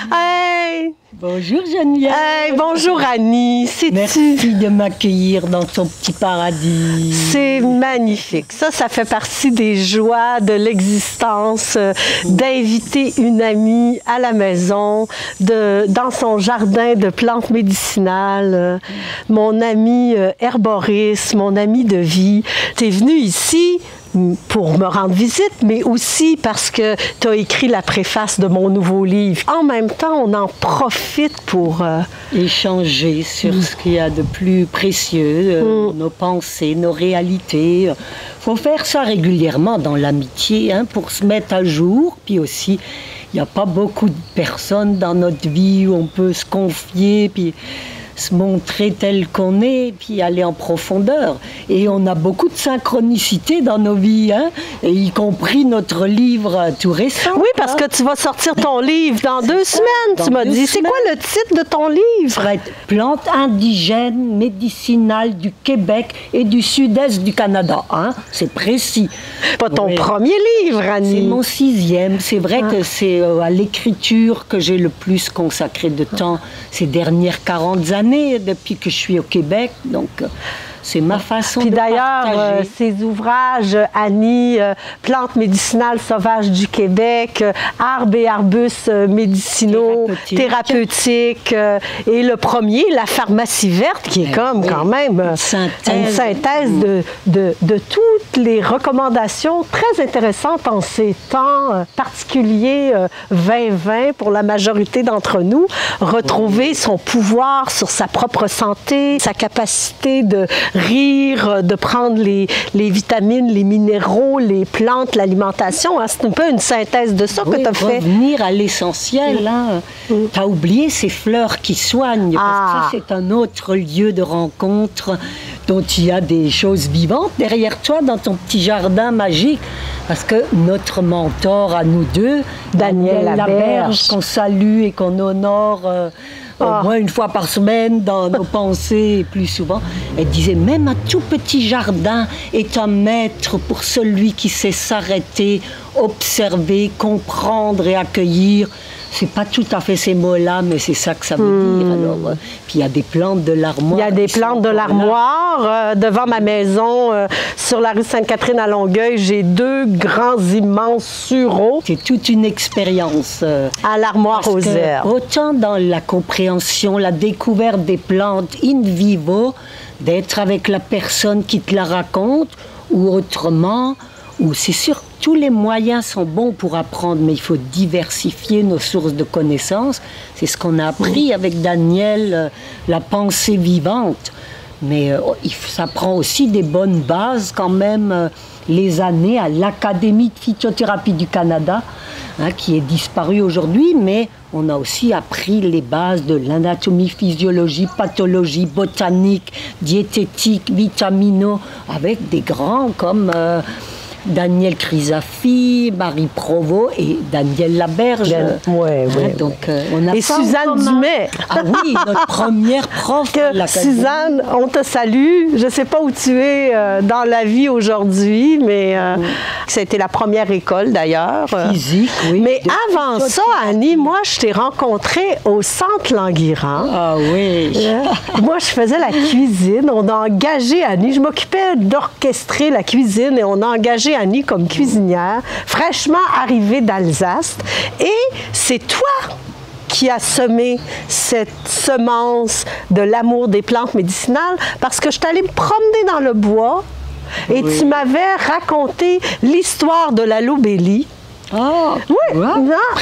Hey! Bonjour Geneviève. Hey, bonjour Annie. Merci de m'accueillir dans ton petit paradis. C'est magnifique. Ça fait partie des joies de l'existence, d'inviter une amie à la maison, dans son jardin de plantes médicinales. Mon ami herboriste, mon ami de vie. Tu es venu ici pour me rendre visite, mais aussi parce que tu as écrit la préface de mon nouveau livre. En même temps, on en profite pour échanger sur ce qu'il y a de plus précieux, nos pensées, nos réalités. Il faut faire ça régulièrement dans l'amitié, hein, pour se mettre à jour. Puis aussi, il n'y a pas beaucoup de personnes dans notre vie où on peut se confier, puis se montrer tel qu'on est, puis aller en profondeur. Et on a beaucoup de synchronicité dans nos vies, hein? Et y compris notre livre tout récent. Oui, parce que tu vas sortir ton livre dans 2 semaines, tu m'as dit. C'est quoi le titre de ton livre? Ça va être « Plantes indigènes médicinales du Québec et du sud-est du Canada ». Hein? C'est précis. Pas ton premier livre, Annie. C'est mon 6e. C'est vrai que c'est à l'écriture que j'ai le plus consacré de temps ces dernières 40 années. Depuis que je suis au Québec, donc c'est ma façon de partager. Puis d'ailleurs, ces ouvrages, Annie, Plantes médicinales sauvages du Québec, arbres et arbustes médicinaux, thérapeutiques, et le premier, la pharmacie verte, qui est comme quand même une synthèse de toutes les recommandations très intéressantes en ces temps particuliers 2020 pour la majorité d'entre nous. Retrouver son pouvoir sur sa propre santé, sa capacité de rire, de prendre les vitamines, les minéraux, les plantes, l'alimentation. Hein? C'est un peu une synthèse de ça que tu as fait. Revenir à l'essentiel. Hein? Tu as oublié ces fleurs qui soignent. Parce que ça, c'est un autre lieu de rencontre dont il y a des choses vivantes derrière toi dans ton petit jardin magique. Parce que notre mentor à nous deux, Danielle Laberge, qu'on salue et qu'on honore au moins une fois par semaine dans nos pensées et plus souvent, elle disait même un tout petit jardin est un maître pour celui qui sait s'arrêter, observer, comprendre et accueillir. C'est pas tout à fait ces mots-là, mais c'est ça que ça veut dire. Alors, puis il y a des plantes de l'armoire. Il y a des plantes de l'armoire. Devant ma maison, sur la rue Sainte-Catherine à Longueuil, j'ai 2 grands, immenses sureaux. C'est toute une expérience. À l'armoire aux herbes. Autant dans la compréhension, la découverte des plantes in vivo, d'être avec la personne qui te la raconte, ou autrement, ou c'est sûr, tous les moyens sont bons pour apprendre, mais il faut diversifier nos sources de connaissances. C'est ce qu'on a appris avec Daniel, la pensée vivante. Mais ça prend aussi des bonnes bases quand même, les années à l'Académie de phytothérapie du Canada, hein, qui est disparue aujourd'hui, mais on a aussi appris les bases de l'anatomie, physiologie, pathologie, botanique, diététique, vitamino, avec des grands comme Daniel Chrysafi, Marie Provost et Danielle Laberge. Donc, on a et Suzanne Dumais. Ah oui, notre première prof. Suzanne, on te salue. Je ne sais pas où tu es dans la vie aujourd'hui, mais ça a été la première école d'ailleurs. Physique, oui. Mais avant ça, Annie, moi, je t'ai rencontrée au Centre Languirand. Ah oui. Moi, je faisais la cuisine. On a engagé Annie. Je m'occupais d'orchestrer la cuisine et on a engagé Annie comme cuisinière, fraîchement arrivée d'Alsace. Et c'est toi qui a semé cette semence de l'amour des plantes médicinales parce que je suis allée me promener dans le bois et tu m'avais raconté l'histoire de la lobélie.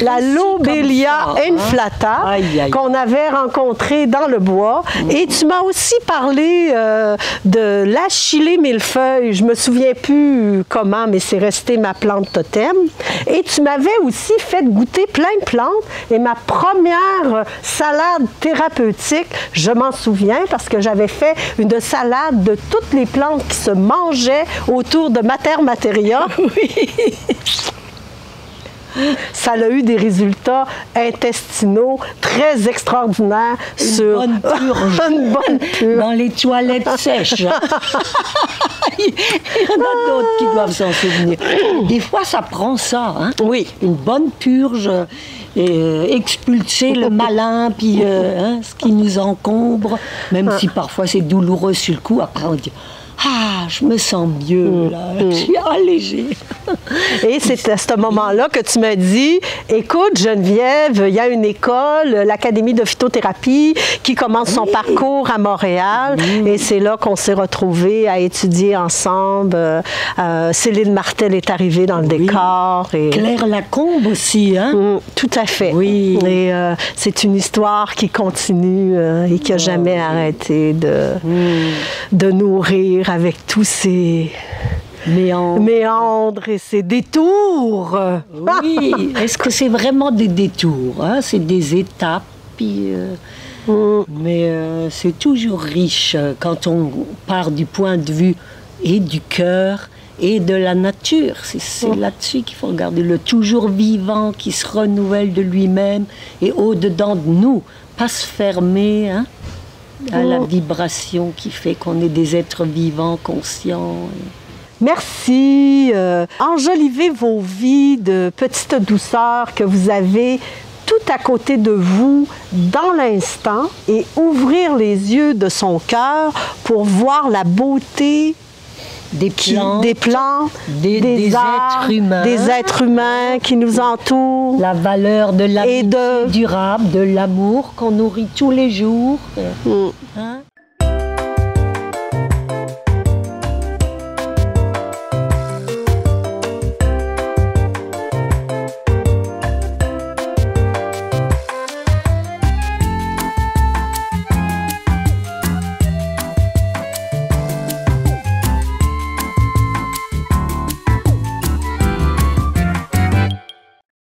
La Lobelia inflata qu'on avait rencontrée dans le bois. Et tu m'as aussi parlé de l'achillée millefeuille. Je me souviens plus comment, mais c'est resté ma plante totem. Et tu m'avais aussi fait goûter plein de plantes. Et ma première salade thérapeutique, je m'en souviens parce que j'avais fait une salade de toutes les plantes qui se mangeaient autour de Mater Materia. Oui. Ça a eu des résultats intestinaux très extraordinaires sur une bonne purge dans les toilettes sèches. Il y en a d'autres qui doivent s'en souvenir. Des fois, ça prend ça. Hein? Oui. Une bonne purge. et expulser le malin, puis ce qui nous encombre, même si parfois c'est douloureux sur le coup. Après on dit ah, je me sens mieux, là. Je suis allégée. Et c'est à ce moment-là que tu m'as dit, écoute Geneviève, il y a une école, l'Académie de phytothérapie, qui commence son parcours à Montréal. Et c'est là qu'on s'est retrouvés à étudier ensemble. Céline Martel est arrivée dans le décor. Et... Claire Lacombe aussi, hein? Tout à fait. Oui. Et c'est une histoire qui continue et qui n'a jamais arrêté de nourrir avec tous ces méandres et ces détours. Oui, est-ce que c'est vraiment des détours, hein? C'est des étapes, puis, mais c'est toujours riche quand on part du point de vue et du cœur et de la nature. C'est là-dessus qu'il faut regarder, le toujours vivant qui se renouvelle de lui-même et au-dedans de nous, pas se fermer, hein, à la vibration qui fait qu'on est des êtres vivants, conscients. Merci. Enjolivez vos vies de petite douceur que vous avez tout à côté de vous dans l'instant et ouvrir les yeux de son cœur pour voir la beauté des plantes, des êtres humains qui nous entourent. La valeur de l'amitié durable, de l'amour qu'on nourrit tous les jours. Hein?